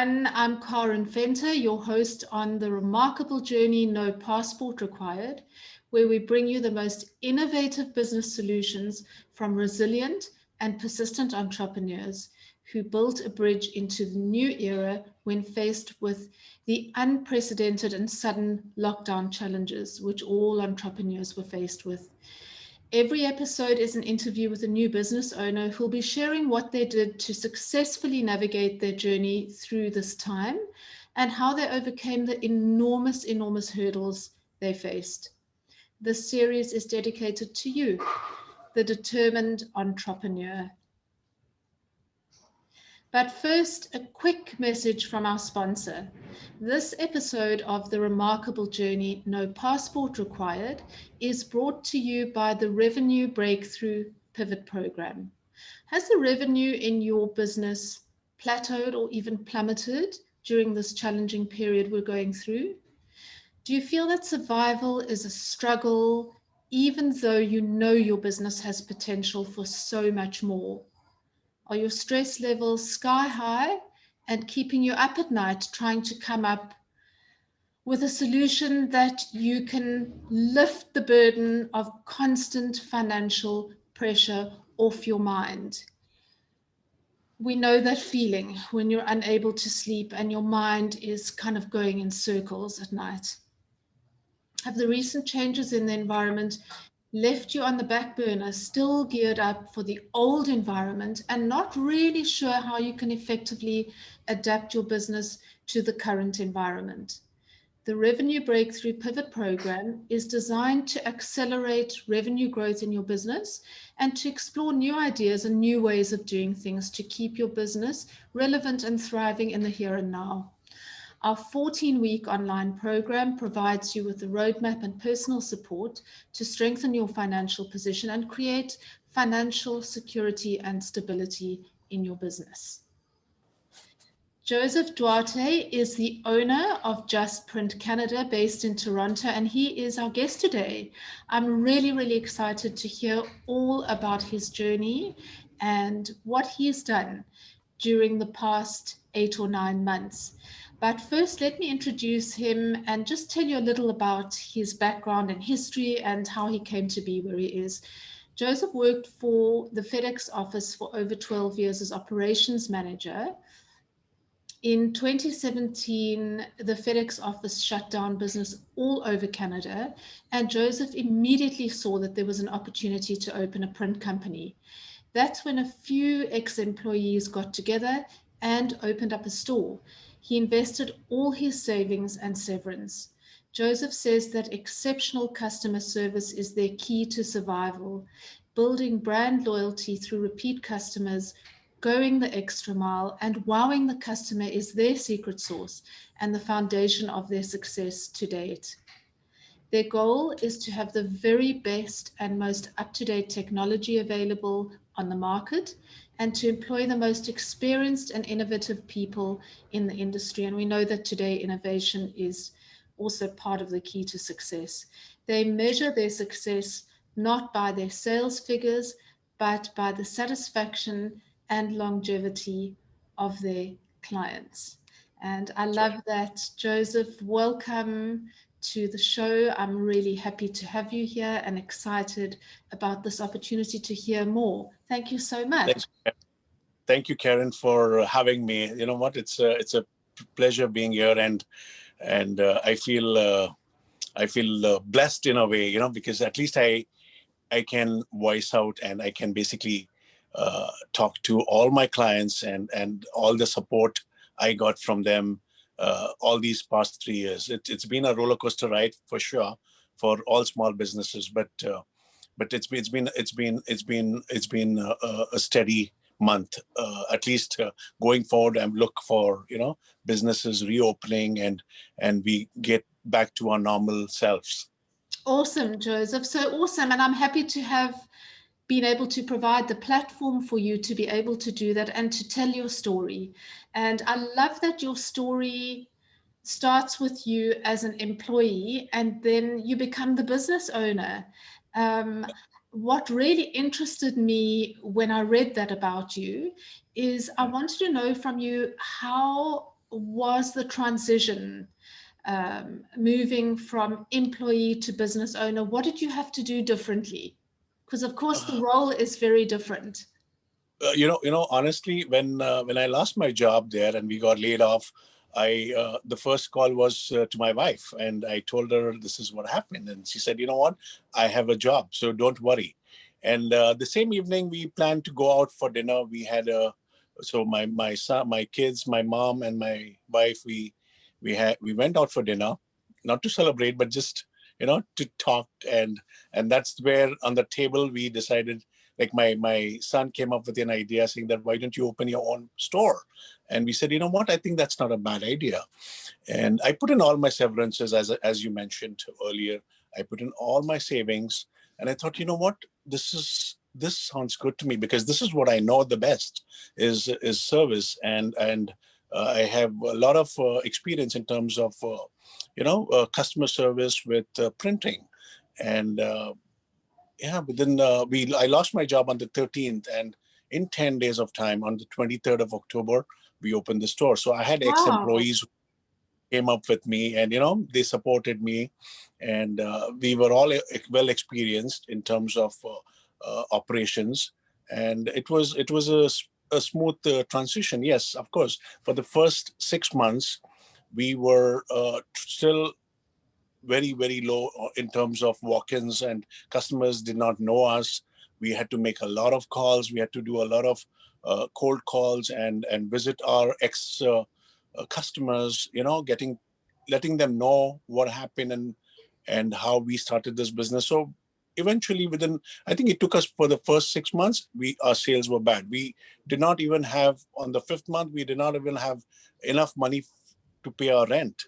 everyone. I'm Karen Fenter, your host on the remarkable journey No Passport Required, where we bring you the most innovative business solutions from resilient and persistent entrepreneurs who built a bridge into the new era when faced with the unprecedented and sudden lockdown challenges which all entrepreneurs were faced with. Every episode is an interview with a new business owner who'll be sharing what they did to successfully navigate their journey through this time and how they overcame the enormous hurdles they faced. This series is dedicated to you, the determined entrepreneur. But first, a quick message from our sponsor. This episode of The Remarkable Journey, No Passport Required, is brought to you by the Revenue Breakthrough Pivot Program. Has the revenue in your business plateaued or even plummeted during this challenging period we're going through? Do you feel that survival is a struggle, even though you know your business has potential for so much more? Are your stress levels sky high and keeping you up at night trying to come up with a solution that you can lift the burden of constant financial pressure off your mind? We know that feeling when you're unable to sleep and your mind is kind of going in circles at night. Have the recent changes in the environment left you on the back burner, still geared up for the old environment and not really sure how you can effectively adapt your business to the current environment? The Revenue Breakthrough Pivot Program is designed to accelerate revenue growth in your business and to explore new ideas and new ways of doing things to keep your business relevant and thriving in the here and now. Our 14-week online program provides you with the roadmap and personal support to strengthen your financial position and create financial security and stability in your business. Joseph Duarte is the owner of Just Print Canada based in Toronto, and he is our guest today. I'm really excited to hear all about his journey and what he's done during the past 8 or 9 months. But first, let me introduce him and just tell you a little about his background and history and how he came to be where he is. Joseph worked for the FedEx office for over 12 years as operations manager. In 2017, the FedEx office shut down business all over Canada, and Joseph immediately saw that there was an opportunity to open a print company. That's when a few ex-employees got together and opened up a store. He invested all his savings and severance. Joseph says that exceptional customer service is their key to survival. Building brand loyalty through repeat customers, going the extra mile, and wowing the customer is their secret sauce and the foundation of their success to date. Their goal is to have the very best and most up-to-date technology available on the market and to employ the most experienced and innovative people in the industry. And we know that today innovation is also part of the key to success. They measure their success not by their sales figures, but by the satisfaction and longevity of their clients. And I love that. Joseph, welcome to the show. I'm really happy to have you here and excited about this opportunity to hear more. Thank you so much. Thank you, Karen, for having me. You know what? It's a pleasure being here, and I feel blessed in a way, you know, because at least I can voice out and I can basically talk to all my clients and all the support I got from them all these past 3 years. It's been a roller coaster ride for sure for all small businesses, but it's been a steady month. At least going forward, I'm look for, you know, businesses reopening and we get back to our normal selves. Awesome, Joseph. So awesome. And I'm happy to have been able to provide the platform for you to be able to do that and to tell your story. And I love that your story starts with you as an employee and then you become the business owner. What really interested me when I read that about you is I wanted to know from you was the transition, moving from employee to business owner? What did you have to do differently? Because of course the Uh, role is very different. honestly, when I lost my job there and we got laid off, I the first call was to my wife, and I told her this is what happened, and she said, "You know what? I have a job, so don't worry." And the same evening, we planned to go out for dinner. We had a so my son, my kids, my mom, and my wife. We went out for dinner, not to celebrate, but just to talk, and that's where on the table we decided, like my son came up with an idea saying that why don't you open your own store, and we said, you know what, I think that's not a bad idea. And I put in all my severances, as you mentioned earlier. I put in all my savings, and I thought, you know what, this sounds good to me, because this is what I know the best is service, and I have a lot of experience in terms of customer service with printing. And yeah, but then I lost my job on the 13th, and in 10 days of time, on the 23rd of October, we opened the store. So I had Wow. ex-employees who came up with me, and they supported me, and we were all well experienced in terms of operations, and it was a smooth transition. Yes, of course. For the first 6 months, we were still very, very low in terms of walk-ins, and customers did not know us. We had to make a lot of calls. We had to do a lot of cold calls, and visit our ex customers, letting them know what happened, and how we started this business. So eventually, within, I think it took us, for the first 6 months, our sales were bad. We did not even have, on the fifth month, we did not even have enough money to pay our rent.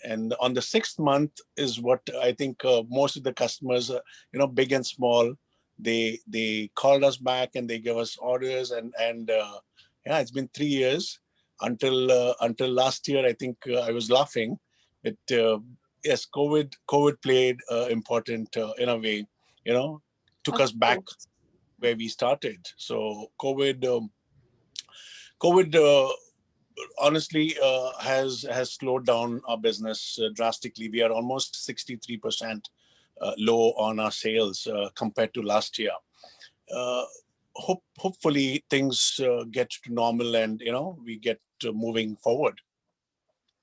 And on the sixth month is what I think most of the customers, big and small, they called us back, and they gave us orders, and yeah, it's been 3 years until last year. I think I was laughing, but yes, COVID played important in a way, took Of us back course. where we started. So COVID honestly has slowed down our business drastically. We are almost 63% low on our sales compared to last year. Uh, Hopefully things get to normal, and we get moving forward.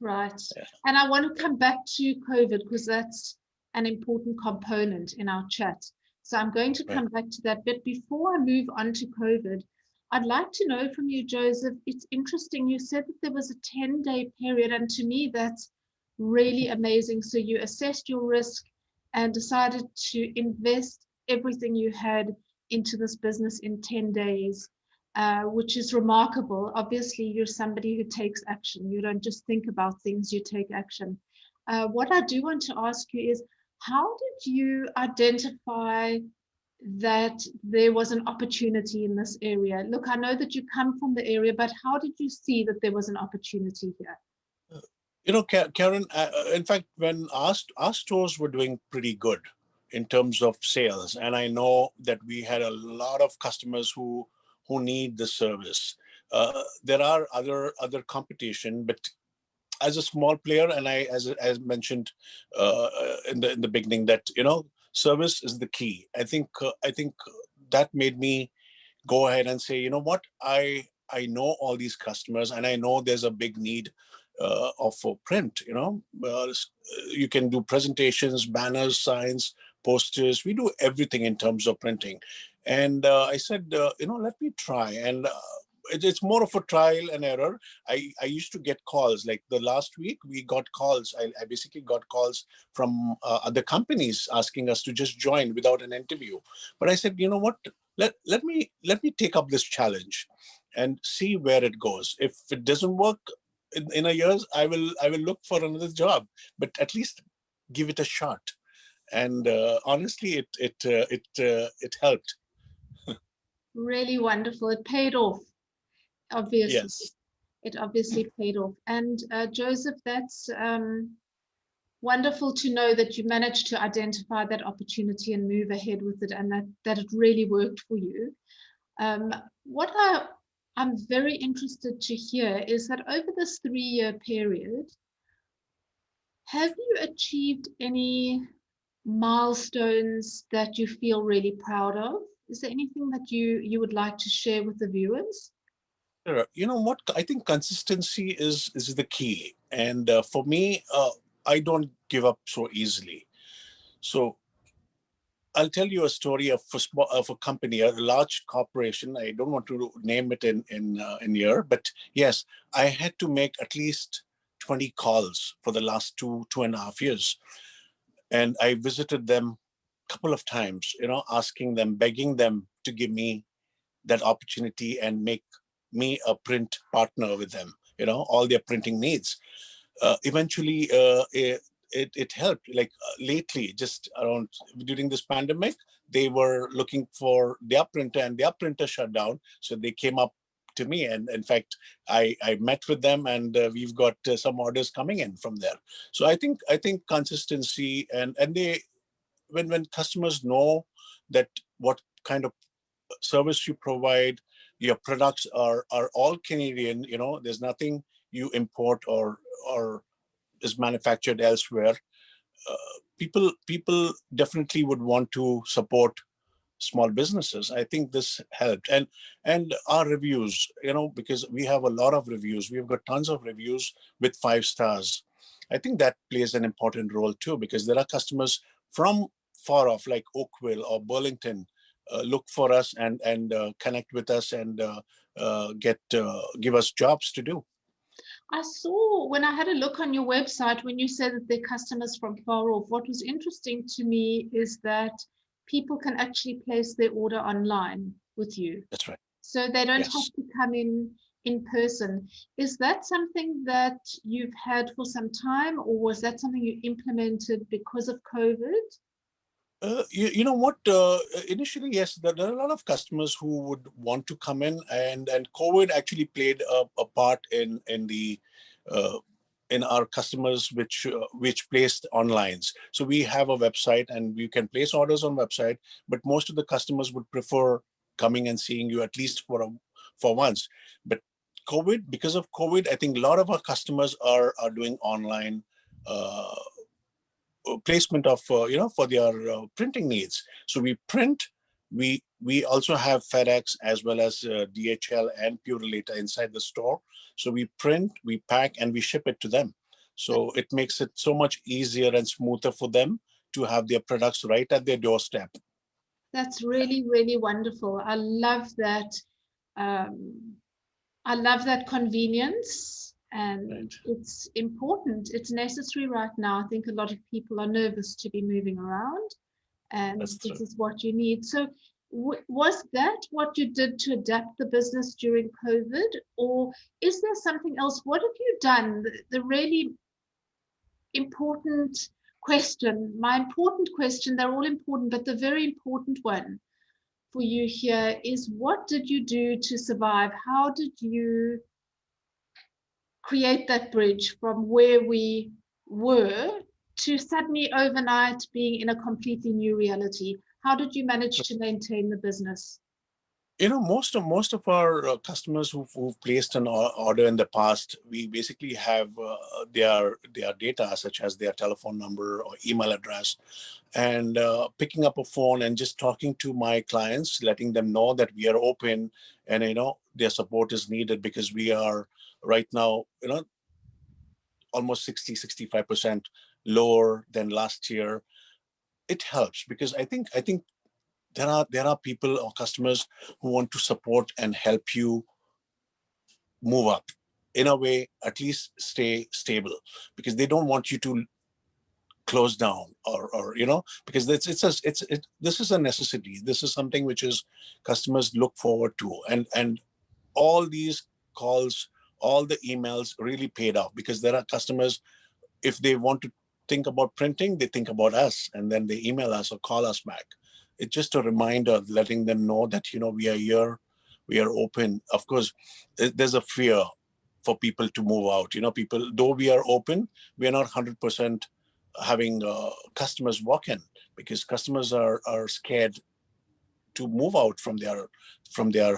Right. Yeah, And I want to come back to COVID because that's an important component in our chat. So I'm going to right. come back to that. But before I move on to COVID, I'd like to know from you, Joseph. It's interesting. You said that there was a 10-day period, and to me, that's really amazing. So you assessed your risk and decided to invest everything you had into this business in 10 days. Which is remarkable. Obviously, you're somebody who takes action. You don't just think about things, you take action. What I do want to ask you is, how did you identify that there was an opportunity in this area? Look, I know that you come from the area, but how did you see that there was an opportunity here? Karen, in fact, when our stores were doing pretty good in terms of sales, and I know that we had a lot of customers who need the service. There are other competition, but as a small player, and as mentioned in the beginning, that service is the key. I think that made me go ahead and say, you know what, I know all these customers, and I know there's a big need of for print. You can do presentations, banners, signs, posters. We do everything in terms of printing. And I said, let me try. And it's more of a trial and error. I used to get calls, like the last week we got calls. I basically got calls from other companies asking us to just join without an interview. But I said, you know what, let me take up this challenge and see where it goes. If it doesn't work in a year, I will look for another job, but at least give it a shot. And honestly, it helped. Really wonderful. It paid off, obviously. Yes. It obviously paid off. And Joseph, that's wonderful to know that you managed to identify that opportunity and move ahead with it, and that it really worked for you. Um, what I I'm very interested to hear is that over this 3-year period, have you achieved any milestones that you feel really proud of? Is there anything that you would like to share with the viewers? Sure. You know what? I think consistency is the key, and for me, I don't give up so easily. So I'll tell you a story of a company, a large corporation. I don't want to name it in here, but yes, I had to make at least 20 calls for the last 2.5 years, and I visited them a couple of times. Asking them, begging them to give me that opportunity and make me a print partner with them. All their printing needs. Eventually, it helped. Like lately, just around during this pandemic, they were looking for their printer, and their printer shut down. So they came up to me, and in fact, I met with them, and we've got some orders coming in from there. So I think consistency, and they when customers know that what kind of service you provide, your products are all Canadian. There's nothing you import or is manufactured elsewhere. People definitely would want to support small businesses. I think this helped, and our reviews, because we have a lot of reviews. We've got tons of reviews with 5 stars. I think that plays an important role too, because there are customers from far off, like Oakville or Burlington, look for us and connect with us and get give us jobs to do. I saw when I had a look on your website when you said that they're customers from far off. What was interesting to me is that people can actually place their order online with you. That's right. So they don't have Yes. to come in person. Is that something that you've had for some time, or was that something you implemented because of COVID? You know what? Initially, yes, there are a lot of customers who would want to come in, and COVID actually played a part uh, in our customers which placed online. So we have a website, and you can place orders on website, but most of the customers would prefer coming and seeing you at least for once. But because of COVID, I think a lot of our customers are doing online. Uh, Placement of for their printing needs. So we print. We also have FedEx as well as DHL and Purelator inside the store. So we print, we pack, and we ship it to them. So it makes it so much easier and smoother for them to have their products right at their doorstep. That's really, really wonderful. Um, I love that convenience, and Right. it's important. It's necessary right now. I think a lot of people are nervous to be moving around, and That's this true. is what you need. So, was that what you did to adapt the business during COVID, or is there something else? What have you done? The really important question, my important question, they're all important, but the very important one for you here is what did you do to survive? How did you create that bridge from where we were to suddenly overnight being in a completely new reality? How did you manage to maintain the business? Most of our customers who've placed an order in the past, we basically have their data, such as their telephone number or email address, and picking up a phone and just talking to my clients, letting them know that we are open, and their support is needed, because we are right now almost 60-65% lower than last year. It helps, because I think there are people or customers who want to support and help you move up, in a way, at least stay stable, because they don't want you to close down, or because this is a necessity. This is something which is customers look forward to, and all these calls, all the emails really paid off, because there are customers, if they want to think about printing, they think about us, and then they email us or call us back. It's just a reminder, letting them know that we are here, we are open. Of course, there's a fear for people to move out. People, though we are open, we are not 100% having customers walk in, because customers are scared to move out from their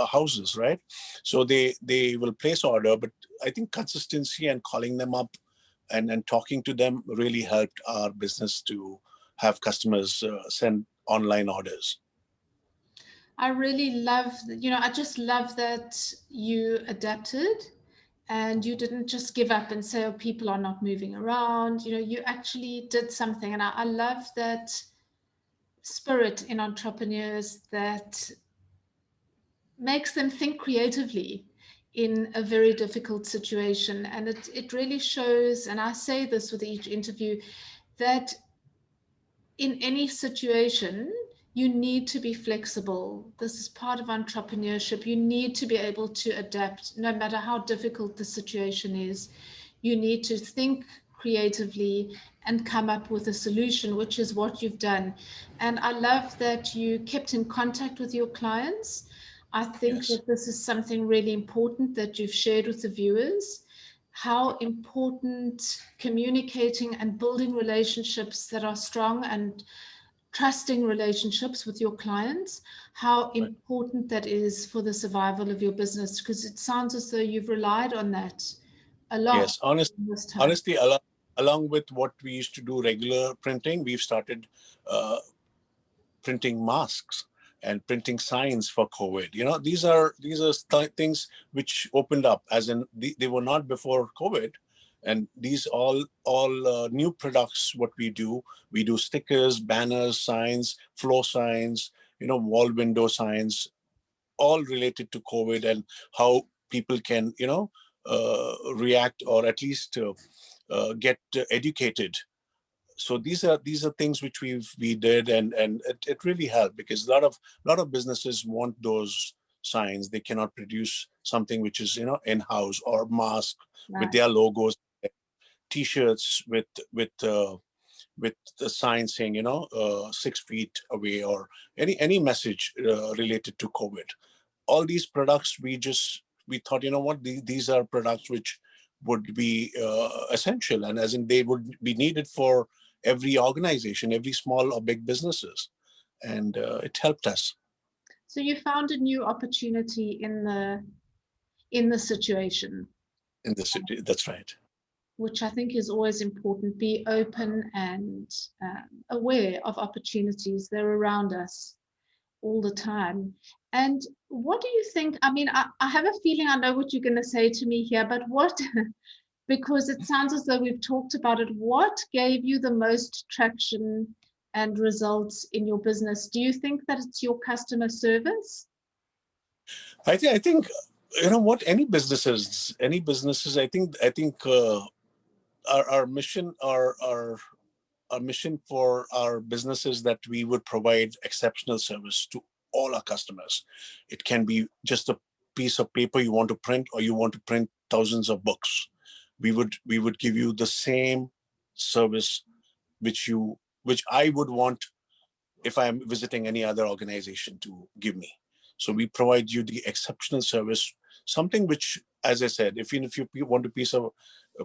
houses, right? So they will place order, but I think consistency and calling them up and talking to them really helped our business to have customers send online orders. I really love, I just love that you adapted and you didn't just give up and say, oh, people are not moving around. You actually did something. And I love that spirit in entrepreneurs that makes them think creatively in a very difficult situation. And it really shows, and I say this with each interview, that in any situation, you need to be flexible. This is part of entrepreneurship. You need to be able to adapt no matter how difficult the situation is. You need to think creatively and come up with a solution, which is what you've done. And I love that you kept in contact with your clients. I think Yes. that this is something really important that you've shared with the viewers, how important communicating and building relationships that are strong and trusting relationships with your clients, how Right. important that is for the survival of your business, because it sounds as though you've relied on that a lot Yes. in this time. Honestly, along with what we used to do regular printing, we've started uh, printing masks and printing signs for COVID. These are things which opened up, as in they were not before COVID, and these all new products. What we do stickers, banners, signs, floor signs, wall window signs, all related to COVID and how people can react, or at least get educated. So these are things which we did, and it really helped, because a lot of businesses want those signs. They cannot produce something which is in-house, or mask with Right. their logos, t-shirts with the sign saying 6 feet away, or any message related to COVID. All these products, we thought, what, these are products which would be essential, and as in they would be needed for every organization, every small or big businesses, and it helped us So you found a new opportunity in the situation, in the city. That's right. which I think is always important. Be open and aware of opportunities. They're around us all the time. And what do you think? I mean, I have a feeling I know what you're going to say to me here, but what, because it sounds as though we've talked about it, what gave you the most traction and results in your business? Do you think that it's your customer service? I think what, any businesses, I think our mission, our mission for our business is that we would provide exceptional service to all our customers. It can be just a piece of paper you want to print, or you want to print thousands of books. We would give you the same service which I would want if I'm visiting any other organization to give me. So we provide you the exceptional service, something which, as I said, if you want a piece of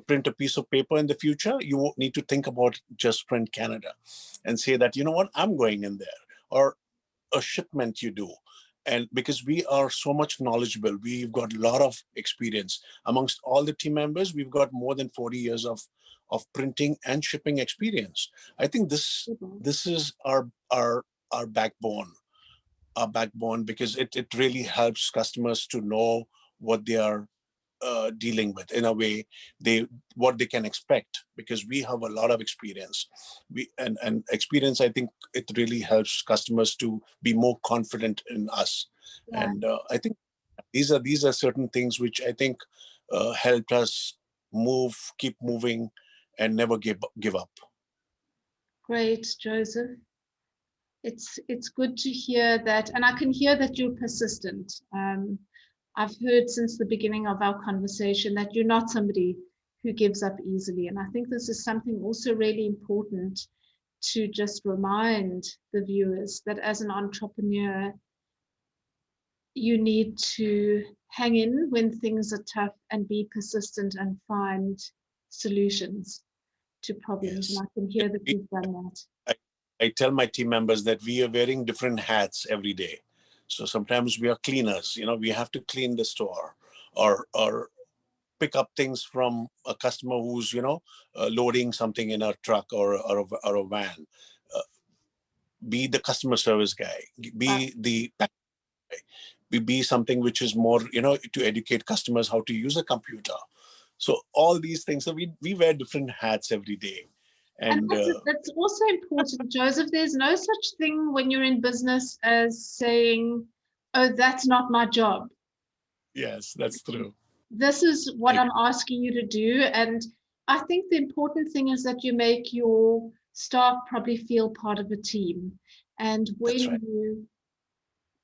print a piece of paper in the future, you won't need to think about Just Print Canada and say that, what, I'm going in there, or a shipment you do. And because we are so much knowledgeable, we've got a lot of experience amongst all the team members. We've got more than 40 years of printing and shipping experience. I think this is our backbone, because it really helps customers to know what they are dealing with, in a way, they what they can expect, because we have a lot of experience. We and and experience, I think it really helps customers to be more confident in us. Yeah, And I think these are certain things which I think helped us keep moving, and never give up. great, Joseph. It's good to hear that, and I can hear that you're persistent. I've heard since the beginning of our conversation that you're not somebody who gives up easily, and I think this is something also really important to just remind the viewers that as an entrepreneur, you need to hang in when things are tough and be persistent and find solutions to problems. And Yes. I can hear that you've done that. I tell my team members that we are wearing different hats every day. So sometimes we are cleaners, we have to clean the store, or pick up things from a customer who's, loading something in a truck, or a van. Uh, be the customer service guy, Right. be the be something which is more, to educate customers how to use a computer. So all these things. So we wear different hats every day, And and that's also important, Joseph. There's no such thing when you're in business as saying, oh, that's not my job. yes, that's true. This is what I, I'm asking you to do. And I think the important thing is that you make your staff probably feel part of a team. And that's when right. you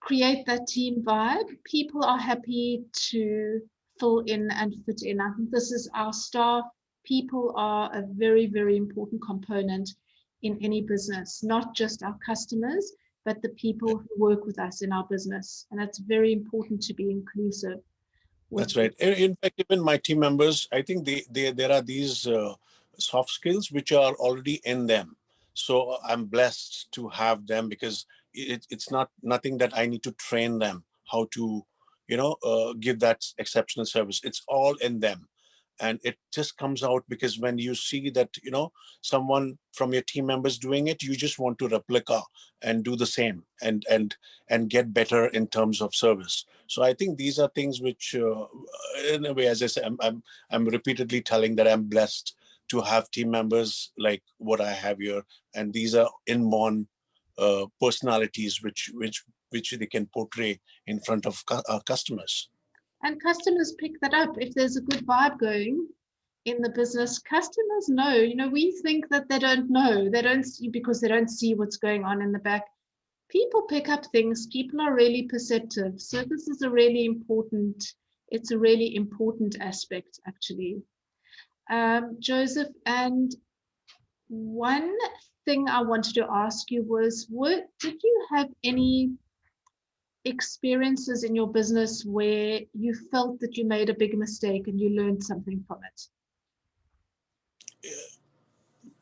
create that team vibe, people are happy to fill in and fit in. I think this is our staff. People are a very, very important component in any business, not just our customers, but the people who work with us in our business. And it's very important to be inclusive with That's right. In fact, even my team members, I think there are these soft skills which are already in them. So I'm blessed to have them, because it's not nothing that I need to train them how to, give that exceptional service. It's all in them, and it just comes out because when you see that, someone from your team members doing it, you just want to replica and do the same, and get better in terms of service. So I think these are things which, in a way, as I say, I'm repeatedly telling that I'm blessed to have team members like what I have here, and these are inborn personalities which they can portray in front of our customers. and customers pick that up. If there's a good vibe going in the business, customers know. We think that they don't know. They don't see because they don't see what's going on in the back. People pick up things. People are really perceptive. So this is it's a really important aspect, actually. Joseph, and one thing I wanted to ask you was, did you have any experiences in your business where you felt that you made a big mistake and you learned something from it?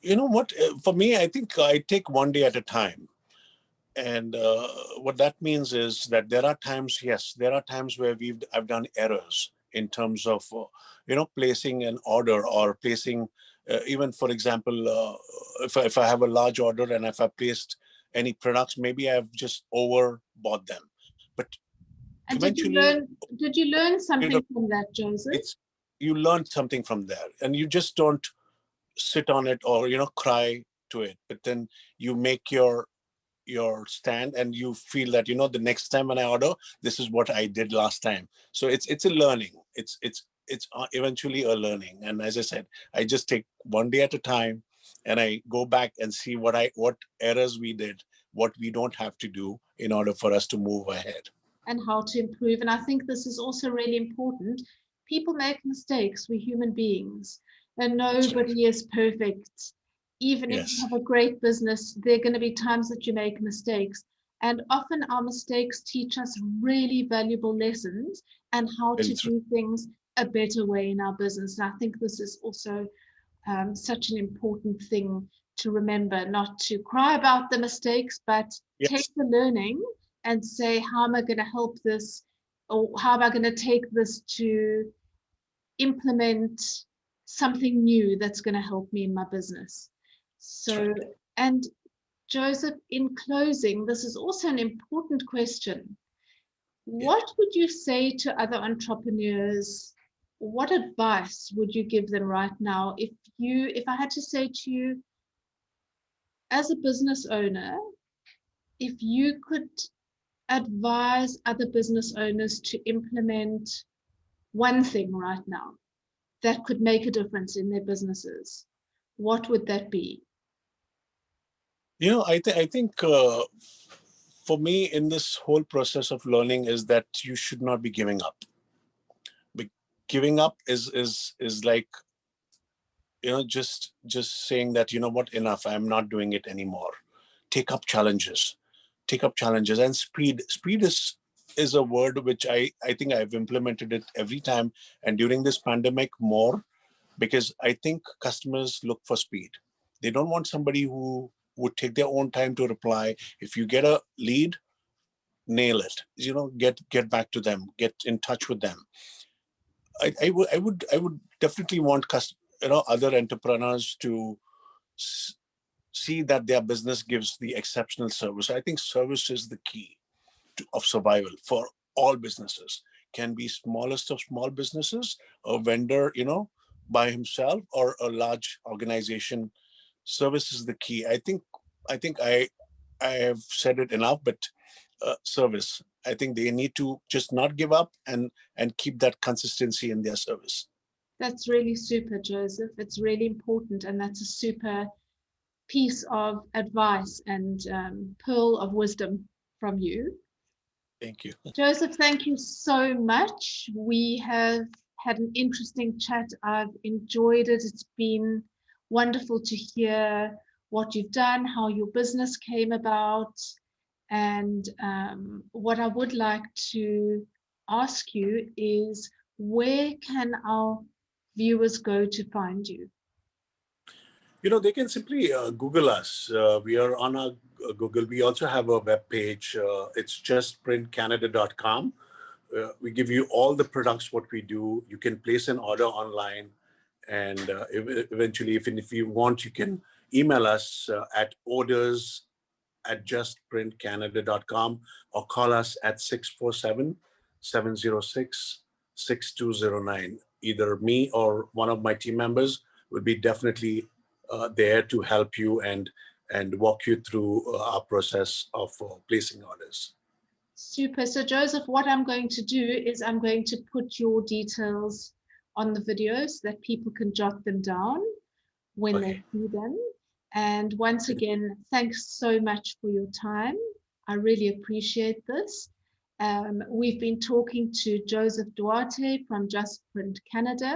You know what? For me, I think I take one day at a time. And what that means is that there are times, yes, there are times where I've done errors in terms of, placing an order, or placing, even for example, if I have a large order and if I placed any products, maybe I've just overbought them. But And eventually, did you learn you know, something from that, Joseph? it's you learn something from there, and you just don't sit on it, or cry to it, but then you make your stand, and you feel that, the next time when I order, this is what I did last time. So it's a learning. It's eventually a learning. And as I said, I just take one day at a time, and I go back and see what errors we did, what we don't have to do in order for us to move ahead. And how to improve. And I think this is also really important. People make mistakes. We're human beings, and That's right. nobody is perfect. Even if you Yes, have a great business, there are going to be times that you make mistakes. And often our mistakes teach us really valuable lessons and how very to true. do things a better way in our business. And I think this is also such an important thing to remember, not to cry about the mistakes, but take Yes, the learning and say, how am I going to help this? Or how am I going to take this to implement something new that's going to help me in my business? that's So, right. and Joseph, in closing, this is also an important question. Yeah. What would you say to other entrepreneurs? What advice would you give them right now? If I had to say to you, as a business owner, if you could advise other business owners to implement one thing right now that could make a difference in their businesses, what would that be? I think for me, in this whole process of learning, is that you should not be giving up. Be- Giving up is like, just saying that, what, enough, I'm not doing it anymore. Take up challenges take up challenges and speed is a word which I think I've implemented it every time, and during this pandemic more, because I think customers look for speed. They don't want somebody who would take their own time to reply. If you get a lead, nail it. Get back to them, get in touch with them. I would definitely want other entrepreneurs to see that their business gives the exceptional service. I think service is the key of survival for all businesses. Can be smallest of small businesses, a vendor, by himself, or a large organization. Service is the key. I think I have said it enough, but service. I think they need to just not give up and keep that consistency in their service. That's really super, Joseph. It's really important, and that's a super piece of advice and pearl of wisdom from you. Thank you. Joseph, thank you so much. We have had an interesting chat. I've enjoyed it. It's been wonderful to hear what you've done, how your business came about. And what I would like to ask you is, where can our viewers go to find you? They can simply Google us. We are on our Google. We also have a web page. It's justprintcanada.com. We give you all the products, what we do. You can place an order online. And eventually, if you want, you can email us at orders@justprintcanada.com, or call us at 647-706-6209. Either me or one of my team members will be definitely there to help you and walk you through our process of placing orders. Super. So Joseph, what I'm going to do is I'm going to put your details on the video so that people can jot them down when they Okay. see them. And once again, thanks so much for your time. I really appreciate this. We've been talking to Joseph Duarte from Just Print Canada.